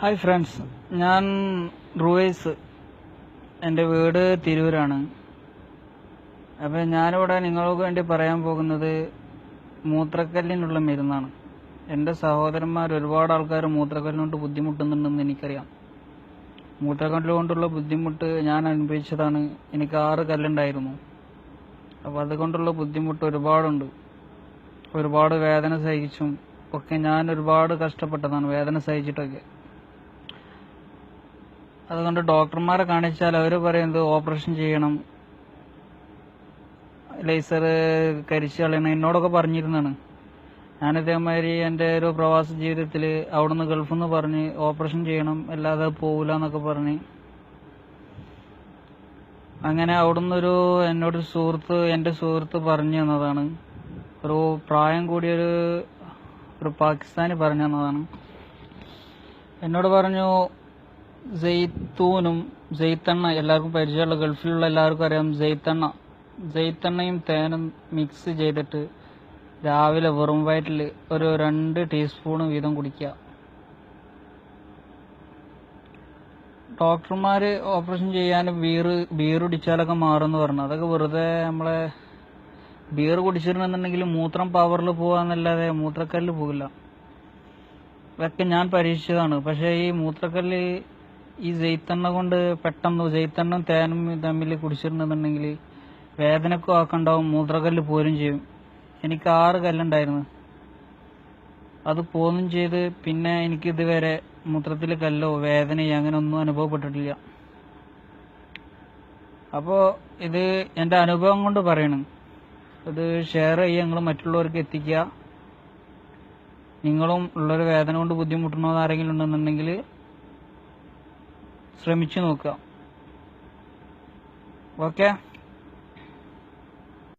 Hi friends, ഞാൻ റൂവേസ്. എൻ്റെ വീട് തിരൂരാണ്. അപ്പോൾ ഞാനിവിടെ നിങ്ങൾക്ക് വേണ്ടി പറയാൻ പോകുന്നത് മൂത്രക്കല്ലിനുള്ള മരുന്നാണ്. എൻ്റെ സഹോദരന്മാർ ഒരുപാട് ആൾക്കാർ മൂത്രക്കല്ലുകൊണ്ട് ബുദ്ധിമുട്ടുന്നുണ്ടെന്ന് എനിക്കറിയാം. മൂത്രക്കല്ല് കൊണ്ടുള്ള ബുദ്ധിമുട്ട് ഞാൻ അനുഭവിച്ചതാണ്. എനിക്ക് 6 കല്ലുണ്ടായിരുന്നു. അപ്പോൾ അതുകൊണ്ടുള്ള ബുദ്ധിമുട്ട് ഒരുപാടുണ്ട്. ഒരുപാട് വേദന സഹിച്ചും ഒക്കെ ഞാൻ ഒരുപാട് കഷ്ടപ്പെട്ടതാണ്, വേദന സഹിച്ചിട്ടൊക്കെ. അതുകൊണ്ട് ഡോക്ടർമാരെ കാണിച്ചാൽ അവർ പറയുന്നത് ഓപ്പറേഷൻ ചെയ്യണം, ലേസർ കരിച്ചു കളയണം എന്നോടൊക്കെ പറഞ്ഞിരുന്നാണ്. ഞാനിതേമാതിരി എൻ്റെ ഒരു പ്രവാസ ജീവിതത്തിൽ അവിടുന്ന് ഗൾഫിൽ നിന്ന് പറഞ്ഞ് ഓപ്പറേഷൻ ചെയ്യണം, അല്ലാതെ പോവില്ല എന്നൊക്കെ പറഞ്ഞ് അങ്ങനെ അവിടുന്ന് എന്നോടൊരു എൻ്റെ സുഹൃത്ത് പറഞ്ഞു തന്നതാണ്. ഒരു പ്രായം കൂടിയൊരു പാകിസ്ഥാനി പറഞ്ഞു തന്നതാണ്. എന്നോട് പറഞ്ഞു, ജെയ്ത്തെണ്ണ എല്ലാവർക്കും പരിചയമുള്ള, ഗൾഫിലുള്ള എല്ലാവർക്കും അറിയാം. ജെയ്ത്തെണ്ണയും തേനും മിക്സ് ചെയ്തിട്ട് രാവിലെ വെറും വയറ്റിൽ ഒരു 2 ടീസ്പൂൺ വീതം കുടിക്കുക. ഡോക്ടർമാര് ഓപ്പറേഷൻ ചെയ്യാൻ ബീർ കുടിച്ചാലൊക്കെ മാറുമെന്ന് പറഞ്ഞു. അതൊക്കെ വെറുതെ. നമ്മളെ ബീർ കുടിച്ചിരുന്നെന്നുണ്ടെങ്കിൽ മൂത്രം പവറിൽ പോകാന്നല്ലാതെ മൂത്രക്കല്ല് പോകില്ല. ഇതൊക്കെ ഞാൻ പരീക്ഷിച്ചതാണ്. പക്ഷേ ഈ മൂത്രക്കല്ല് ഈ ജെയ്ത്തെണ്ണ കൊണ്ട് പെട്ടെന്ന്, ജെയ്ത്തെണ്ണയും തേനും തമ്മിൽ കുടിച്ചിരുന്നെന്നുണ്ടെങ്കിൽ വേദനക്കും ആക്കണ്ടാവും, മൂത്രക്കല്ല് പോരും ചെയ്യും. എനിക്ക് 6 കല്ലുണ്ടായിരുന്നു, അത് പോന്നും ചെയ്ത്. പിന്നെ എനിക്കിതുവരെ മൂത്രത്തിൽ കല്ലോ വേദനയോ അങ്ങനെ ഒന്നും അനുഭവപ്പെട്ടിട്ടില്ല. അപ്പോൾ ഇത് എൻ്റെ അനുഭവം കൊണ്ട് പറയണം. ഇത് ഷെയർ ചെയ്യുക, നിങ്ങൾ മറ്റുള്ളവർക്ക് എത്തിക്കുക. നിങ്ങളും ഉള്ളൊരു വേദന കൊണ്ട് ബുദ്ധിമുട്ടുന്ന ആരെങ്കിലും ഉണ്ടെന്നുണ്ടെങ്കിൽ ശ്രമിച്ചു നോക്കുക. ഓക്കെ.